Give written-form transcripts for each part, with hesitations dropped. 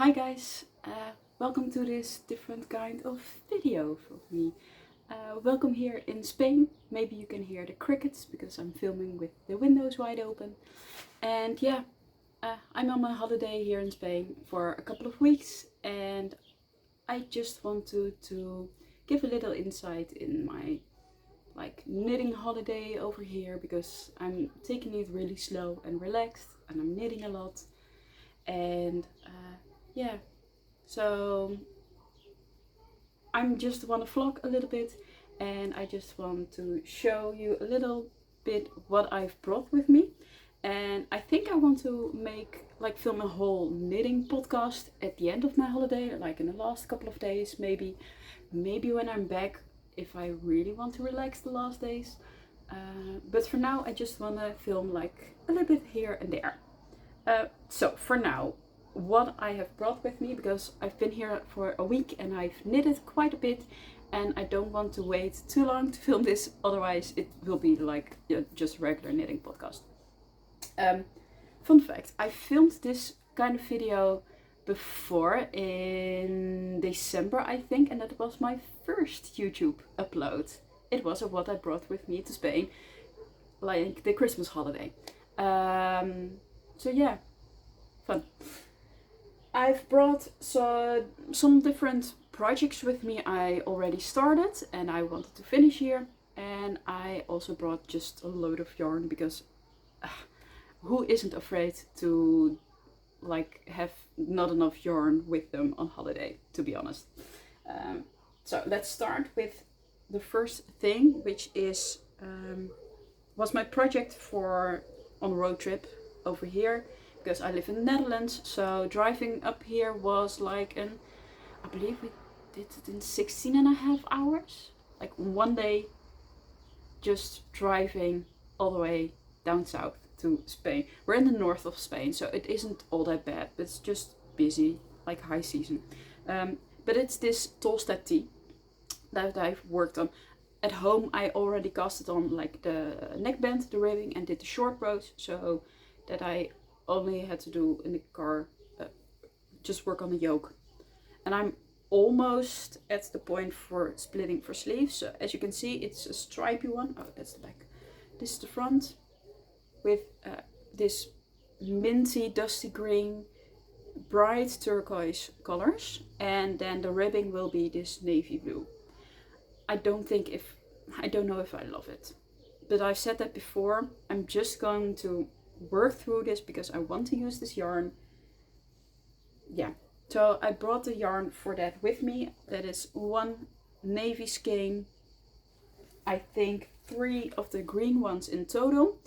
Hi guys, welcome to this different kind of video for me. Welcome here in Spain. Maybe you can hear the crickets because I'm filming with the windows wide open. And yeah, I'm on my holiday here in Spain for a couple of weeks and I just want to give a little insight in my knitting holiday over here because I'm taking it really slow and relaxed and I'm knitting a lot. And yeah, so I just want to vlog a little bit and I just want to show you a little bit what I've brought with me. And I think I want to film a whole knitting podcast at the end of my holiday, like in the last couple of days, maybe when I'm back, if I really want to relax the last days. But for now I just want to film like a little bit here and there. So for now, what I have brought with me, because I've been here for a week and I've knitted quite a bit and I don't want to wait too long to film this, otherwise it will be like just regular knitting podcast. Fun fact, I filmed this kind of video before in December I think, and that was my first YouTube upload. It was of what I brought with me to Spain, like the Christmas holiday. So yeah, fun. I've brought some different projects with me I already started and I wanted to finish here. And I also brought just a load of yarn because who isn't afraid to have not enough yarn with them on holiday, to be honest. So let's start with the first thing, which is was my project for on a road trip over here, because I live in the Netherlands, so driving up here was I believe we did it in 16.5 hours, like one day just driving all the way down south to Spain. We're in the north of Spain, so it isn't all that bad, but it's just busy, like high season. But it's this Tolsta tee that I've worked on. At home I already casted on like the neckband, the ribbing, and did the short rows, so that I only had to do in the car, just work on the yoke. And I'm almost at the point for splitting for sleeves. So as you can see, it's a stripy one. Oh, that's the back. This is the front with this minty, dusty green, bright turquoise colors. And then the ribbing will be this navy blue. I don't know if I love it. But I've said that before. I'm just going to work through this because I want to use this yarn. Yeah, so I brought the yarn for that with me. That is one navy skein, I think 3 of the green ones in total.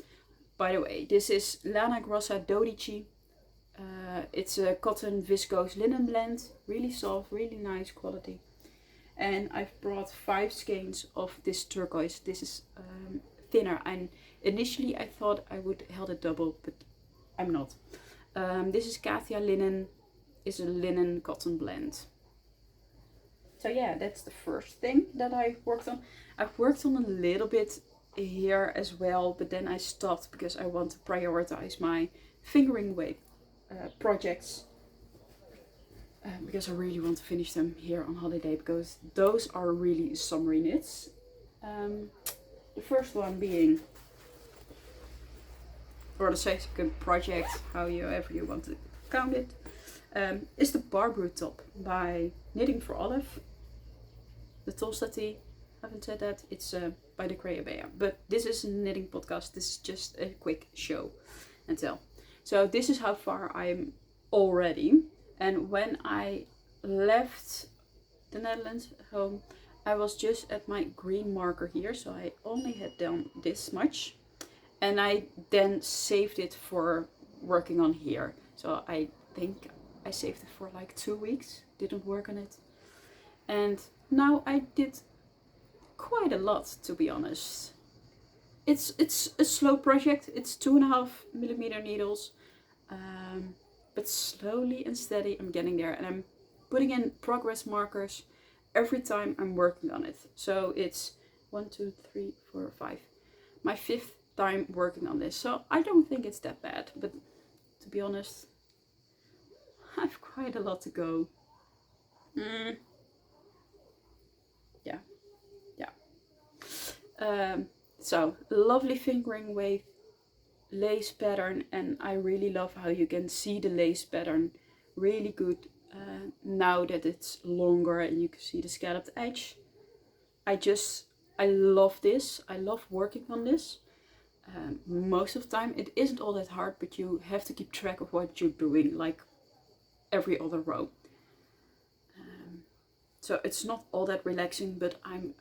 By the way, this is Lana Grossa Dodici. It's a cotton viscose linen blend, really soft, really nice quality. And I've brought 5 skeins of this turquoise. This is thinner, and initially I thought I would held it double, but I'm not. This is Katia linen, is a linen cotton blend. So yeah, that's the first thing that I worked on. I've worked on a little bit here as well, but then I stopped because I want to prioritize my fingering weight projects. Because I really want to finish them here on holiday, because those are really summery knits. The first one being, or the second project, however you want to count it, is the Barbroetop by Knitting for Olive. The Tolsta tee, haven't said that, it's by the Creabea. But this is a knitting podcast, this is just a quick show and tell. So this is how far I'm already. And when I left the Netherlands home, I was just at my green marker here, so I only had done this much. And I then saved it for working on here. So I think I saved it for like 2 weeks, didn't work on it. And now I did quite a lot, to be honest. It's a slow project, it's 2.5mm needles. But slowly and steady I'm getting there, and I'm putting in progress markers every time I'm working on it. So it's 1, 2, 3, 4, 5. My 5th time working on this. So I don't think it's that bad, but to be honest, I've quite a lot to go. Yeah. So lovely fingering weight lace pattern, and I really love how you can see the lace pattern really good now that it's longer and you can see the scalloped edge. I love this. I love working on this. Most of the time it isn't all that hard, but you have to keep track of what you're doing, like every other row. So it's not all that relaxing, but I'm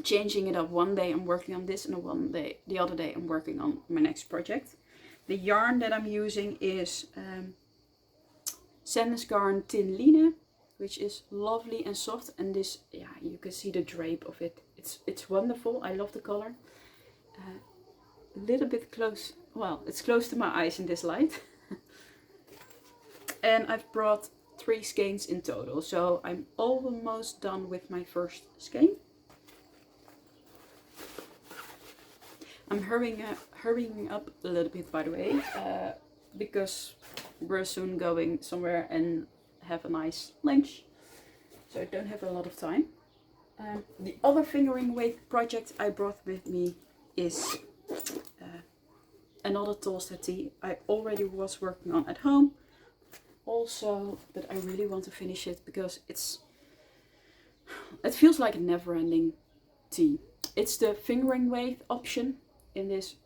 changing it up. One day I'm working on this, and the other day I'm working on my next project. The yarn that I'm using is Sandnes garn Tynn Lana, which is lovely and soft, and this, yeah, you can see the drape of it. It's wonderful. I love the color. A little bit close, well, it's close to my eyes in this light. And I've brought 3 skeins in total, so I'm almost done with my first skein. I'm hurrying up a little bit, by the way, because we're soon going somewhere and have a nice lunch, so I don't have a lot of time. The other fingering weight project I brought with me is another Tolsta tee I already was working on at home also, but I really want to finish it because it feels like a never-ending tee. It's the fingering weight option in this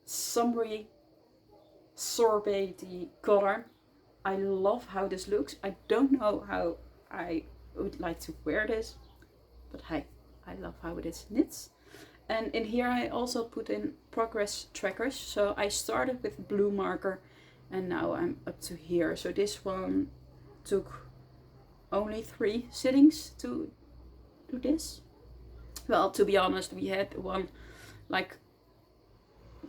summery sorbet color. I love how this looks. I don't know how I would like to wear this, but hey, I love how it is knits. And in here I also put in progress trackers. So I started with blue marker and now I'm up to here. So this one took only 3 sittings to do this. Well, to be honest, we had one like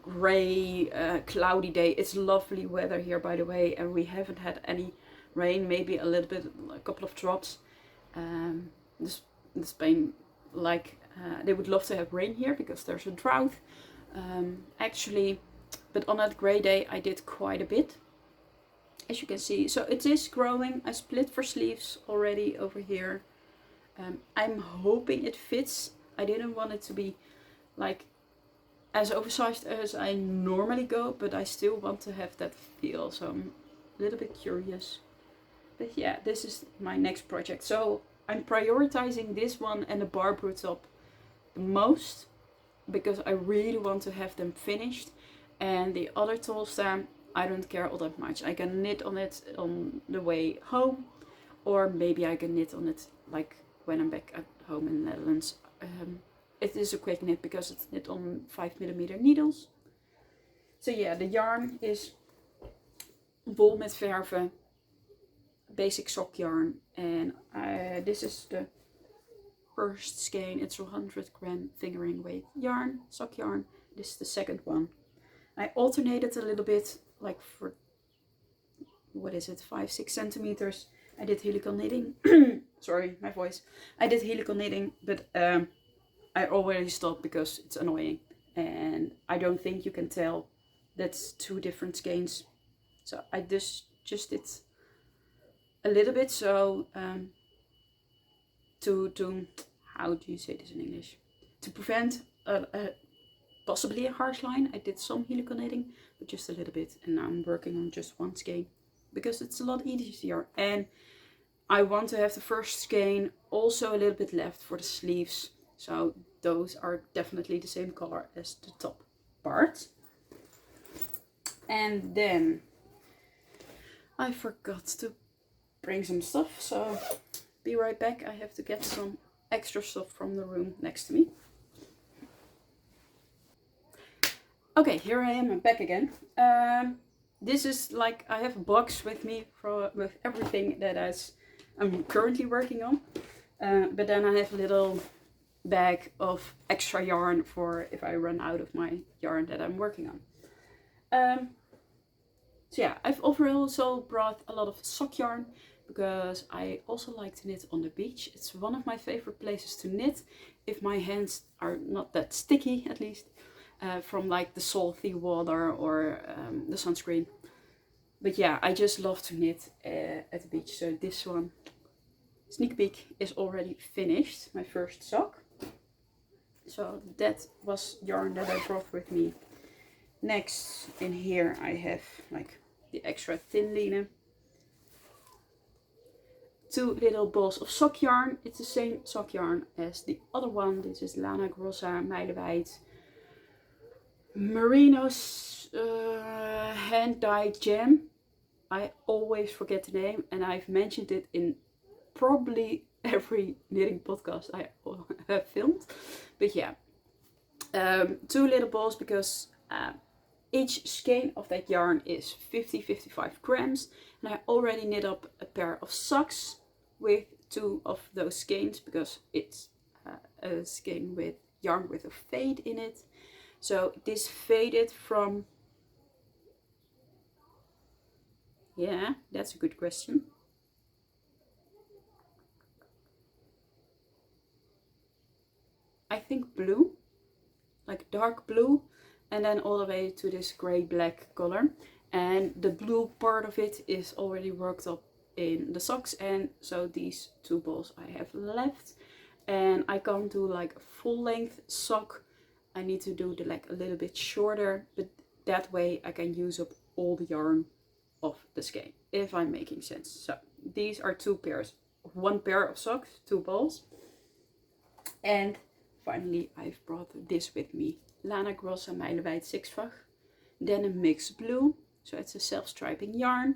gray, cloudy day. It's lovely weather here, by the way, and we haven't had any rain, maybe a little bit, a couple of drops. The Spain, like, they would love to have rain here because there's a drought, actually, but on that gray day I did quite a bit, as you can see. So it is growing. I split for sleeves already over here. I'm hoping it fits. I didn't want it to be like as oversized as I normally go, but I still want to have that feel, so I'm a little bit curious. But yeah, this is my next project. So I'm prioritizing this one and the Barbroetop the most because I really want to have them finished. And the other Tolsta, I don't care all that much. I can knit on it on the way home, or maybe I can knit on it like when I'm back at home in the Netherlands. It is a quick knit because it's knit on 5mm needles. So yeah, the yarn is wool met Verve, basic sock yarn, and this is the first skein. It's 100 gram fingering weight yarn, sock yarn. This is the second one. I alternated a little bit, like for, what is it, 5-6 centimeters. I did helical knitting. Sorry, my voice. I did helical knitting, but I already stopped because it's annoying, and I don't think you can tell that's 2 different skeins. So I just did a little bit, so to how do you say this in English? To prevent possibly a harsh line, I did some helical knitting, but just a little bit, and now I'm working on just 1 skein because it's a lot easier. And I want to have the first skein also a little bit left for the sleeves. So those are definitely the same color as the top part. And then I forgot to bring some stuff, so be right back. I have to get some extra stuff from the room next to me. Okay, here I am. I'm back again. This is like, I have a box with me with everything that I'm currently working on. But then I have a little bag of extra yarn for if I run out of my yarn that I'm working on. So yeah, I've also brought a lot of sock yarn because I also like to knit on the beach. It's one of my favorite places to knit if my hands are not that sticky, at least, from like the salty water or the sunscreen. But yeah, I just love to knit at the beach. So this one, sneak peek, is already finished. My first sock. So that was yarn that I brought with me. Next in here I have like the extra thin linen. 2 little balls of sock yarn. It's the same sock yarn as the other one. This is Lana, Grossa, Meilenweit, Merino hand dyed jam. I always forget the name, and I've mentioned it in probably every knitting podcast I have filmed. But yeah, 2 little balls, because each skein of that yarn is 50-55 grams, and I already knit up a pair of socks with 2 of those skeins, because it's a skein with yarn with a fade in it. So this faded from, yeah, that's a good question. I think blue, like dark blue, and then all the way to this gray black color. And the blue part of it is already worked up in the socks, and so these 2 balls I have left. And I can't do like a full length sock. I need to do the leg a little bit shorter, but that way I can use up all the yarn of the skein, if I'm making sense. So these are 2 pairs, 1 pair of socks, 2 balls. And finally I've brought this with me. Lana, Grossa, Meilenweit 6-fach Denim Mix Blue. So it's a self-striping yarn.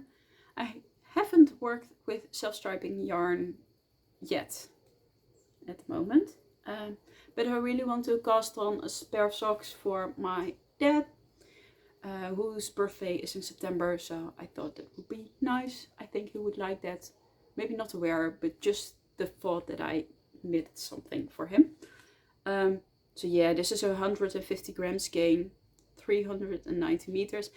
I haven't worked with self-striping yarn yet at the moment. But I really want to cast on a pair of socks for my dad, whose birthday is in September. So I thought that would be nice. I think he would like that. Maybe not to wear, but just the thought that I knit something for him. So yeah, this is a 150 gram skein, 390 meters.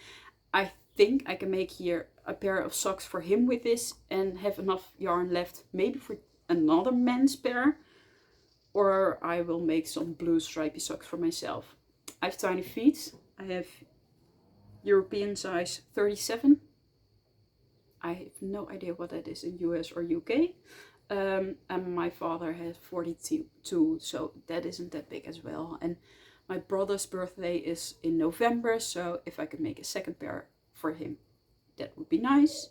I think I can make here a pair of socks for him with this and have enough yarn left maybe for another men's pair. Or I will make some blue stripy socks for myself. I have tiny feet. I have European size 37. I have no idea what that is in US or UK. And my father has 42, so that isn't that big as well. And my brother's birthday is in November, so if I could make a second pair for him, that would be nice.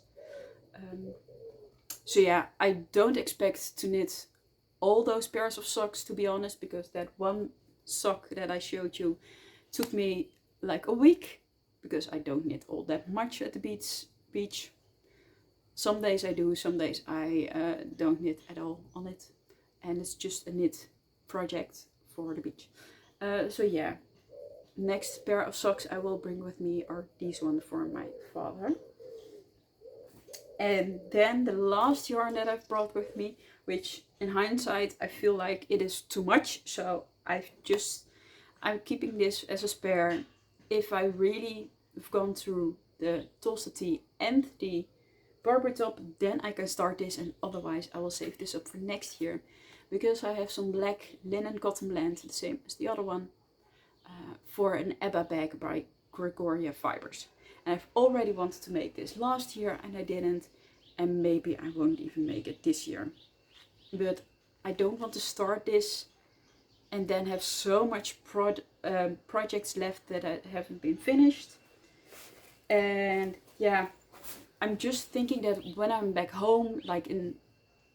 So yeah, I don't expect to knit all those pairs of socks, to be honest, because that one sock that I showed you took me like a week, because I don't knit all that much at the beach. Some days I do, some days I don't knit at all on it, and it's just a knit project for the beach. So yeah, next pair of socks I will bring with me are these ones for my father. And then the last yarn that I've brought with me, which in hindsight I feel like it is too much, so I'm keeping this as a spare. If I really have gone through the Tolsta tee and the Barbroetop, then I can start this, and otherwise I will save this up for next year, because I have some black linen cotton blend, the same as the other one, for an Ebba bag by Gregoria Fibers. And I've already wanted to make this last year and I didn't, and maybe I won't even make it this year. But I don't want to start this and then have so much projects left that haven't been finished. And yeah, I'm just thinking that when I'm back home, like in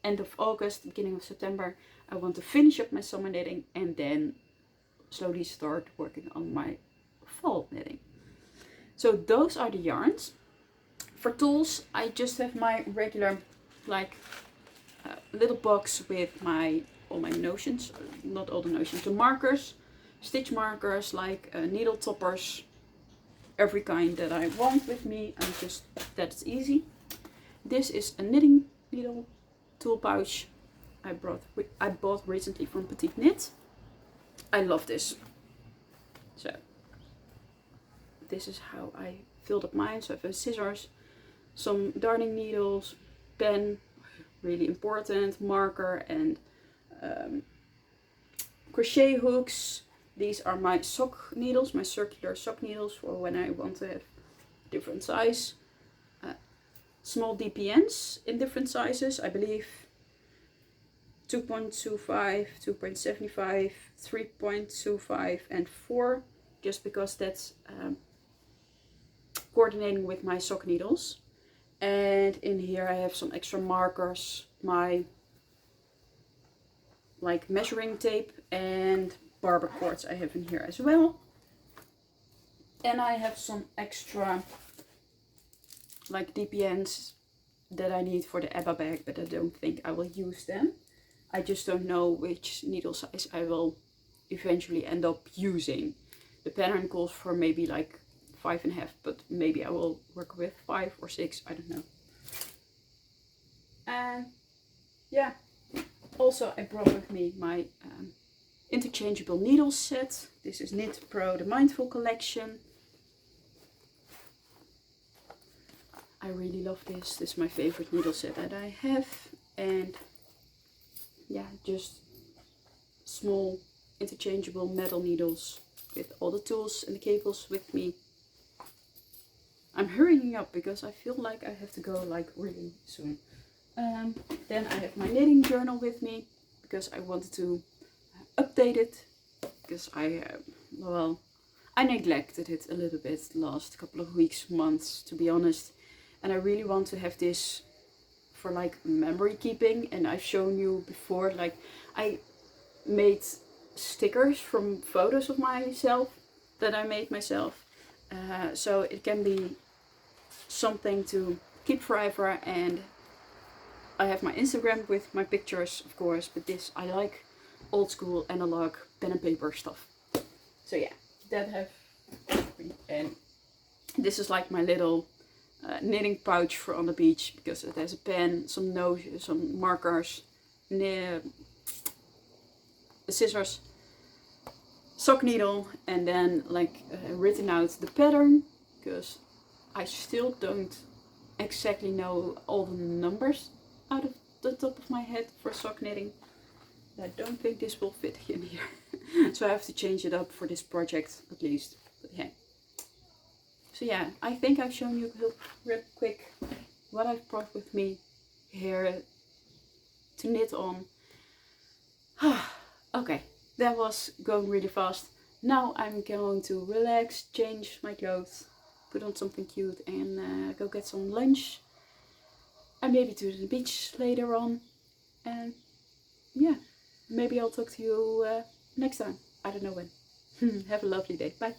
end of August, beginning of September, I want to finish up my summer knitting and then slowly start working on my fall knitting. So those are the yarns. For tools, I just have my regular like little box with all my notions, not all the notions, the markers, stitch markers, like needle toppers, every kind that I want with me, and just that's easy. This is a knitting needle tool pouch I bought recently from Petite Knit. I love this. So this is how I filled up mine. So I have scissors, some darning needles, pen, really important, marker, and crochet hooks. These are my sock needles, my circular sock needles for when I want to have different size. small DPNs in different sizes, I believe 2.25, 2.75, 3.25 and 4, just because that's coordinating with my sock needles. And in here I have some extra markers, my like measuring tape, and barber cords I have in here as well. And I have some extra like DPNs that I need for the EBA bag, but I don't think I will use them. I just don't know which needle size I will eventually end up using. The pattern calls for maybe like 5.5, but maybe I will work with 5 or 6, I don't know. And yeah, also I brought with me my interchangeable needle set. This is Knit Pro, the Mindful collection. I really love this. This is my favorite needle set that I have. And yeah, just small interchangeable metal needles with all the tools and the cables with me. I'm hurrying up because I feel like I have to go like really soon. Then I have my knitting journal with me because I wanted to update it, because well, I neglected it a little bit the last couple of weeks, months, to be honest. And I really want to have this for like memory keeping. And I've shown you before, like I made stickers from photos of myself that I made myself. So it can be something to keep forever. And I have my Instagram with my pictures, of course, but this, I like old school analog pen and paper stuff. So yeah, that have, and this is like my little knitting pouch for on the beach, because it has a pen, some notes, some markers, scissors, sock needle, and then like written out the pattern, because I still don't exactly know all the numbers out of the top of my head for sock knitting. I don't think this will fit in here. So I have to change it up for this project at least. But yeah. So yeah, I think I've shown you real quick what I've brought with me here to knit on. Okay, that was going really fast. Now I'm going to relax, change my clothes, put on something cute, and go get some lunch. And maybe to the beach later on. And yeah, maybe I'll talk to you next time. I don't know when. Have a lovely day. Bye.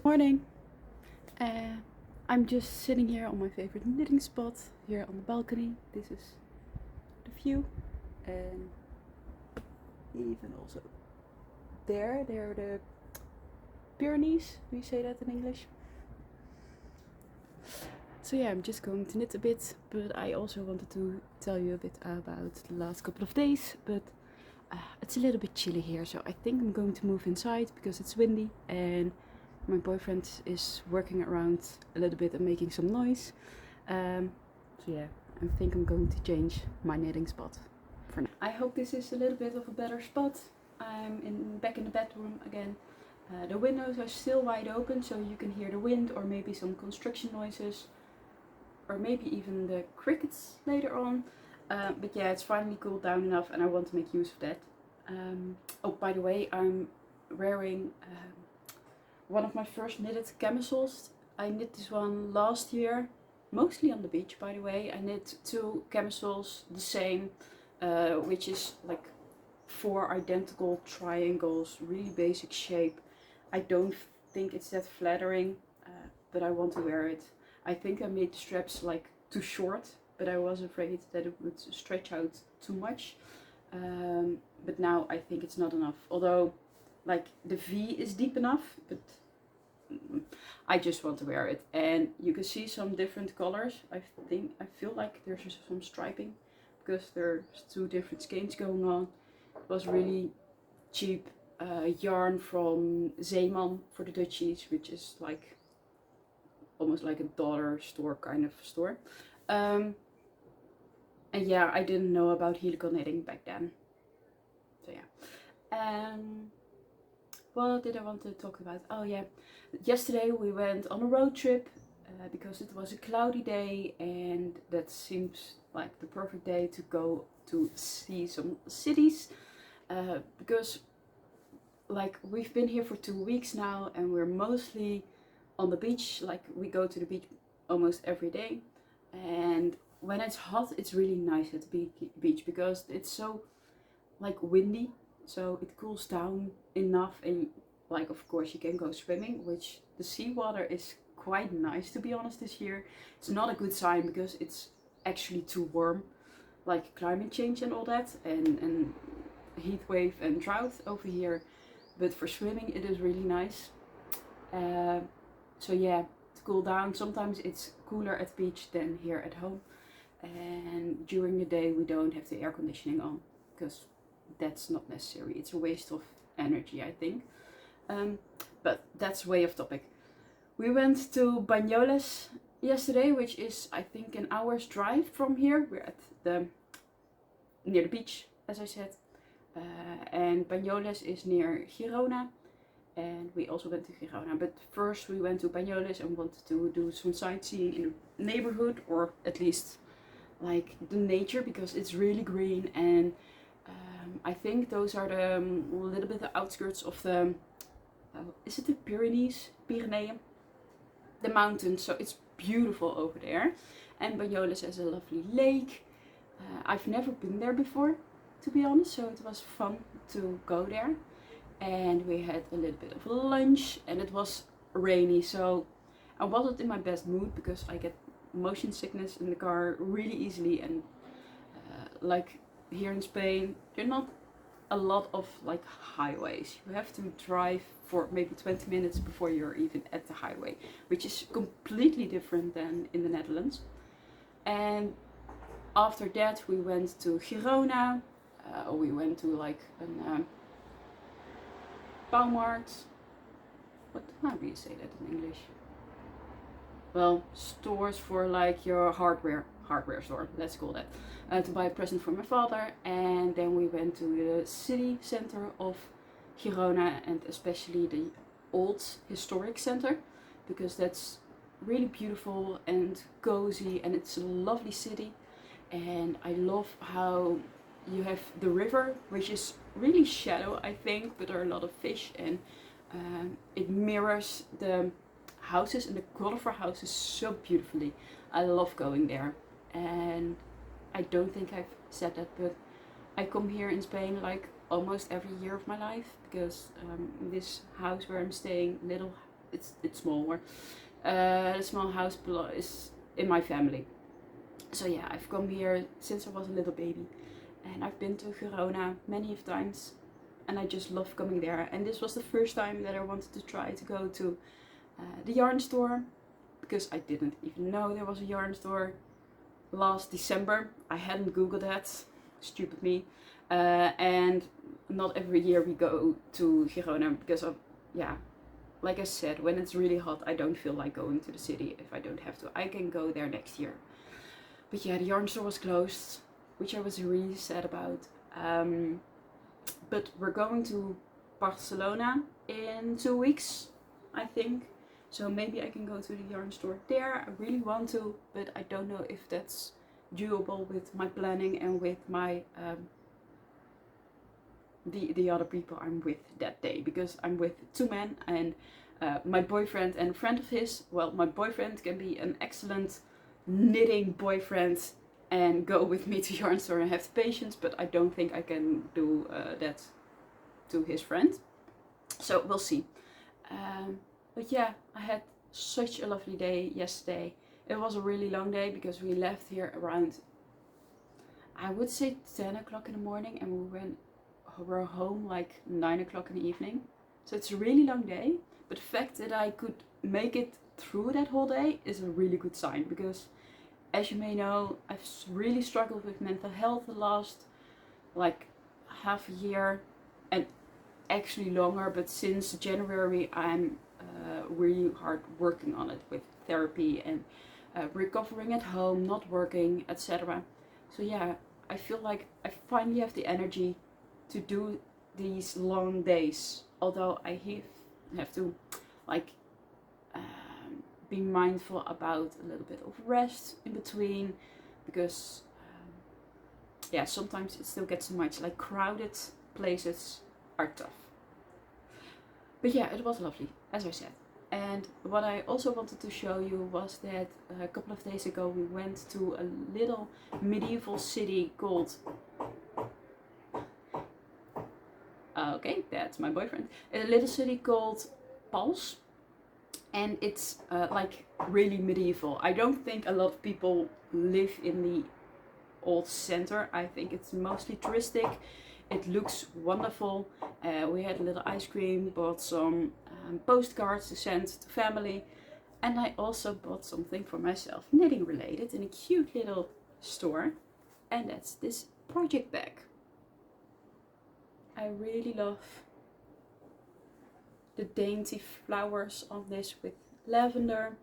Morning. I'm just sitting here on my favorite knitting spot here on the balcony. This is the view, and even also there are the Pyrenees. Do you say that in English? So yeah, I'm just going to knit a bit, but I also wanted to tell you a bit about the last couple of days. But It's a little bit chilly here, so I think I'm going to move inside because it's windy and my boyfriend is working around a little bit and making some noise. So yeah, I think I'm going to change my knitting spot for now. I hope this is a little bit of a better spot. I'm back in the bedroom again. The windows are still wide open, so you can hear the wind or maybe some construction noises, or maybe even the crickets later on. But yeah, it's finally cooled down enough and I want to make use of that. Oh, by the way, I'm wearing one of my first knitted camisoles. I knit this one last year, mostly on the beach, by the way. I knit 2 camisoles, the same, which is like 4 identical triangles, really basic shape. I don't think it's that flattering, but I want to wear it. I think I made the straps like too short, but I was afraid that it would stretch out too much. But now I think it's not enough. Although, like, the V is deep enough, but I just want to wear it. And you can see some different colors. I feel like there's some striping because there's 2 different skeins going on. It was really cheap yarn from Zeeman for the Dodici, which is like almost like a dollar store kind of store. And yeah, I didn't know about helical knitting back then. So yeah. What did I want to talk about? Oh yeah, yesterday we went on a road trip because it was a cloudy day and that seems like the perfect day to go to see some cities. Because like we've been here for 2 weeks now and we're mostly on the beach. Like we go to the beach almost every day, and when it's hot it's really nice at the beach because it's so like windy, so it cools down enough, and like of course you can go swimming, which the seawater is quite nice to be honest this year. It's not a good sign because it's actually too warm, like climate change and all that, and heat wave and drought over here, but for swimming it is really nice. So yeah, to cool down, sometimes it's cooler at the beach than here at home, and during the day we don't have the air conditioning on because that's not necessary. It's a waste of energy, I think. But that's way off topic. We went to Banyoles yesterday, which is I think an hour's drive from here. We're at near the beach, as I said. And Banyoles is near Girona, and we also went to Girona. But first we went to Banyoles and wanted to do some sightseeing in the neighborhood, or at least like the nature, because it's really green, and I think those are the little bit the outskirts of the is it the Pyrenees? The mountains. So it's beautiful over there, and Banyoles has a lovely lake. I've never been there before, to be honest, so it was fun to go there. And we had a little bit of lunch, and it was rainy, so I wasn't in my best mood because I get motion sickness in the car really easily, and like here in Spain there are not a lot of like highways. You have to drive for maybe 20 minutes before you're even at the highway, which is completely different than in the Netherlands. And after that we went to Girona. We went to like a bouwmarkt. How do you say that in English? Well, stores for like your hardware store, let's call that, to buy a present for my father. And then we went to the city center of Girona, and especially the old historic center, because that's really beautiful and cozy, and it's a lovely city. And I love how you have the river, which is really shallow I think, but there are a lot of fish, and it mirrors the houses and the color for houses so beautifully. I love going there, and I don't think I've said that, but I come here in Spain like almost every year of my life, because this house where I'm staying, it's smaller. The small house is in my family. So yeah, I've come here since I was a little baby, and I've been to Girona many of times, and I just love coming there. And this was the first time that I wanted to try to go to the yarn store, because I didn't even know there was a yarn store last December. I hadn't googled that, stupid me. And not every year we go to Girona because of, yeah, like I said, when it's really hot, I don't feel like going to the city if I don't have to. I can go there next year. But yeah, the yarn store was closed, which I was really sad about. But we're going to Barcelona in 2 weeks, I think. So maybe I can go to the yarn store there. I really want to, but I don't know if that's doable with my planning and with my the other people I'm with that day, because I'm with 2 men and my boyfriend and a friend of his. Well, my boyfriend can be an excellent knitting boyfriend and go with me to yarn store and have the patience, but I don't think I can do that to his friend. So we'll see. But yeah, I had such a lovely day yesterday. It was a really long day because we left here around, I would say 10 o'clock in the morning, and we're home like 9 o'clock in the evening. So it's a really long day, but the fact that I could make it through that whole day is a really good sign, because as you may know, I've really struggled with mental health the last like half a year, and actually longer, but since January I'm really hard working on it with therapy and recovering at home, not working, etc. So yeah, I feel like I finally have the energy to do these long days, although I have to like be mindful about a little bit of rest in between, because yeah, sometimes it still gets too much, like crowded places are tough. But yeah, it was lovely, as I said. And what I also wanted to show you was that a couple of days ago we went to a little medieval city called, okay, that's my boyfriend, a little city called Pals. And it's like really medieval. I don't think a lot of people live in the old center. I think it's mostly touristic. It looks wonderful. We had a little ice cream, bought some postcards to send to family, and I also bought something for myself, knitting related, in a cute little store, and that's this project bag. I really love the dainty flowers on this with lavender,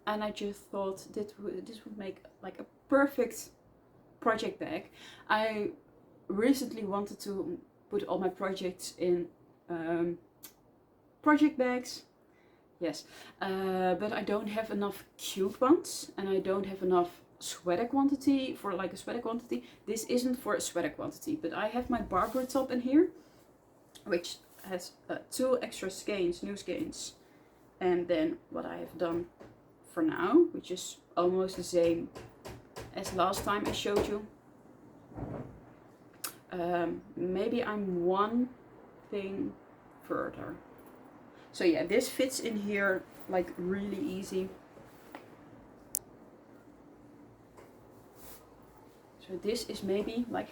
and I just thought this would make like a perfect project bag. I recently wanted to put all my projects in project bags, yes, but I don't have enough cute ones, and I don't have enough sweater quantity for like a sweater quantity. This isn't for a sweater quantity, but I have my Barbroetop in here, which has 2 extra skeins, new skeins, and then what I have done for now, which is almost the same as last time I showed you. Maybe I'm one thing further. So yeah, this fits in here like really easy. So this is maybe like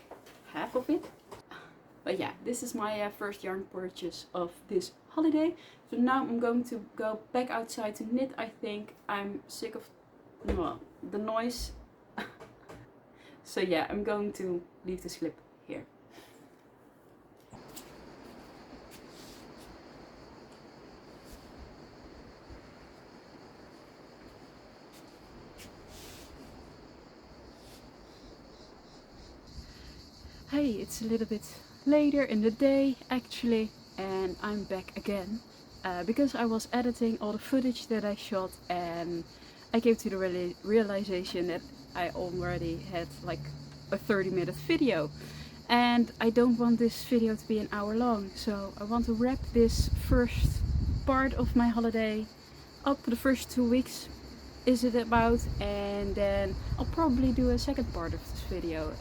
half of it. But yeah, this is my first yarn purchase of this holiday. So now I'm going to go back outside to knit. I think I'm sick of the noise. So yeah, I'm going to leave this clip here. Hey, it's a little bit later in the day actually, and I'm back again because I was editing all the footage that I shot, and I came to the realization that I already had like a 30-minute video, and I don't want this video to be an hour long, so I want to wrap this first part of my holiday up. The first 2 weeks is it about, and then I'll probably do a second part of this video,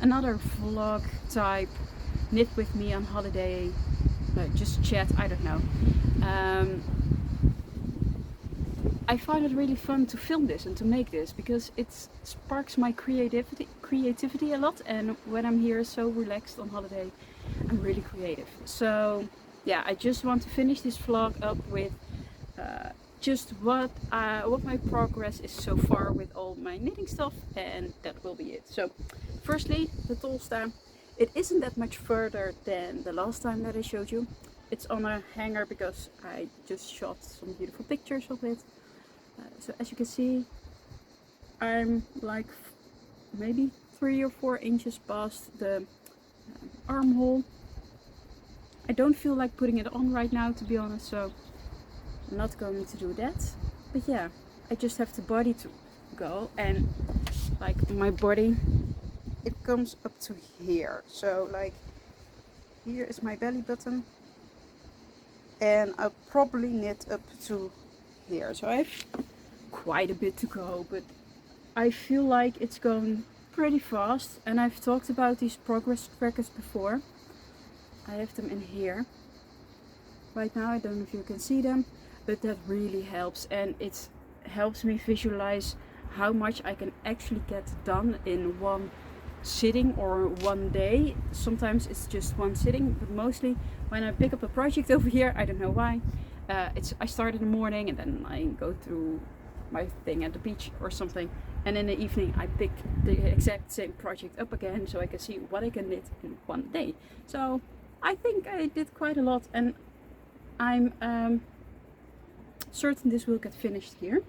another vlog type, knit with me on holiday, just chat, I don't know. I find it really fun to film this and to make this, because it sparks my creativity a lot, and when I'm here so relaxed on holiday, I'm really creative. So yeah, I just want to finish this vlog up with just what my progress is so far with all my knitting stuff, and that will be it. So firstly, the Tolsta, It isn't that much further than the last time that I showed you. It's on a hanger because I just shot some beautiful pictures of it. So as you can see, I'm like maybe 3 or 4 inches past the armhole. I don't feel like putting it on right now, to be honest, so I'm not going to do that. But yeah, I just have the body to go, and like my body, it comes up to here. So like here is my belly button, and I'll probably knit up to here. So I have quite a bit to go, but I feel like it's going pretty fast. And I've talked about these progress trackers before. I have them in here right now. I don't know if you can see them, but that really helps, and it helps me visualize how much I can actually get done in one sitting or one day. Sometimes it's just one sitting, but mostly when I pick up a project over here, I don't know why, I start in the morning and then I go through my thing at the beach or something, and in the evening I pick the exact same project up again so I can see what I can knit in one day. So I think I did quite a lot, and I'm certain this will get finished here.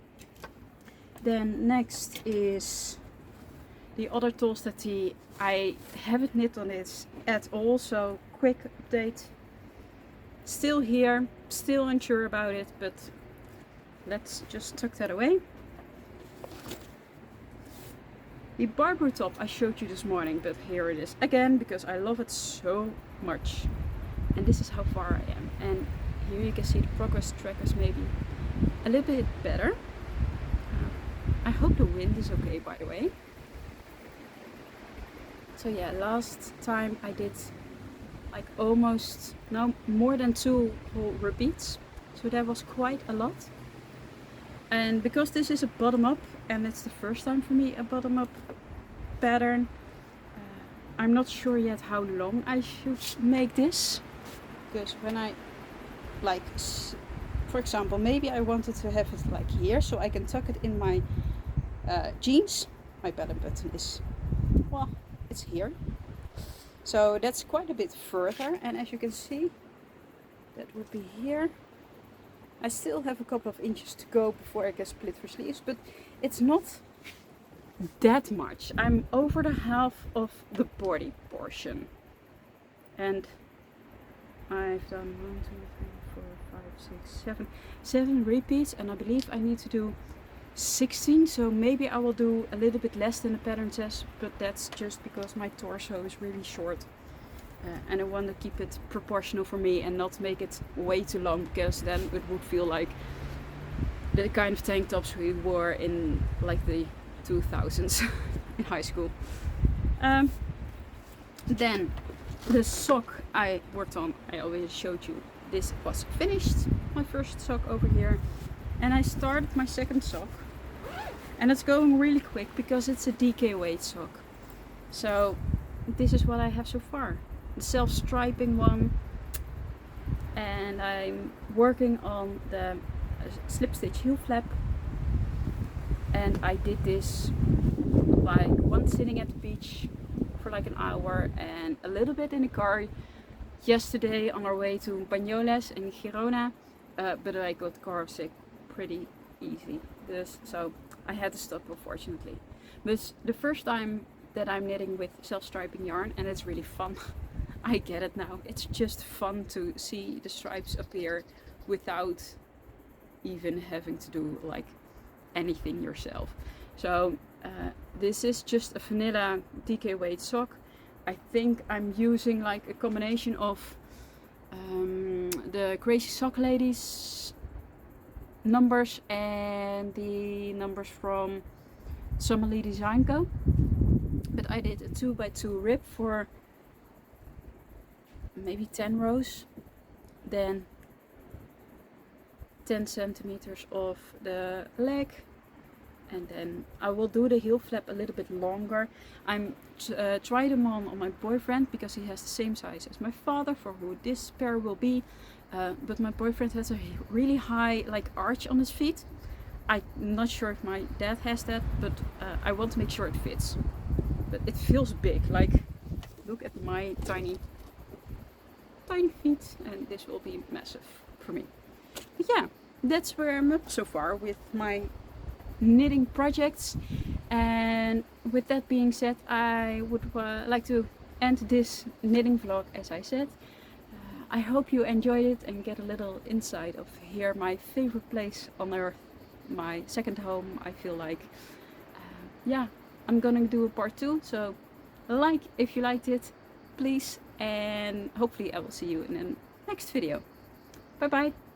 Then next is the other Tolsta tee. I haven't knit on it at all, so quick update. Still here, still unsure about it, but let's just tuck that away. The Barbroetop I showed you this morning, but here it is again because I love it so much. And this is how far I am. And here you can see the progress trackers maybe a little bit better. I hope the wind is okay, by the way. So yeah, last time I did like almost, no, more than 2 whole repeats. So that was quite a lot. And because this is a bottom up, and it's the first time for me a bottom up pattern, I'm not sure yet how long I should make this. Because when I, like, for example, maybe I wanted to have it like here, so I can tuck it in my jeans. My belly button is, well, it's here. So that's quite a bit further, and as you can see, that would be here. I still have a couple of inches to go before I get split for sleeves, but it's not that much. I'm over the half of the body portion, and I've done 1, 2, 3, 4, 5, 6, 7 repeats, and I believe I need to do 16, so maybe I will do a little bit less than the pattern says, but that's just because my torso is really short, and I want to keep it proportional for me and not make it way too long, because then it would feel like the kind of tank tops we wore in like the 2000s in high school. Then the sock I worked on, I already showed you. This was finished, my first sock over here, and I started my second sock, and it's going really quick because it's a DK weight sock. So this is what I have so far, the self-striping one, and I'm working on the slip stitch heel flap, and I did this like one sitting at the beach for like an hour and a little bit in the car yesterday on our way to Banyoles in Girona, but I got car sick pretty easy, so I had to stop, unfortunately. But the first time that I'm knitting with self-striping yarn, and it's really fun. I get it now. It's just fun to see the stripes appear without even having to do like anything yourself. So this is just a vanilla DK weight sock. I think I'm using like a combination of the Crazy Sock Ladies numbers and the numbers from Summerly Design Co. But I did a 2x2 rib for maybe 10 rows, then 10 centimeters of the leg, and then I will do the heel flap a little bit longer. I'm tried them on my boyfriend because he has the same size as my father, for who this pair will be, but my boyfriend has a really high like arch on his feet. I'm not sure if my dad has that, but I want to make sure it fits. But it feels big, like Look at my tiny feet, and this will be massive for me. But yeah, that's where I'm up so far with my knitting projects. And with that being said, I would like to end this knitting vlog as I said. I hope you enjoyed it and get a little insight of here, my favorite place on earth, my second home, I feel like. Yeah, I'm gonna do a part 2, so like if you liked it, please, and hopefully I will see you in the next video. Bye bye!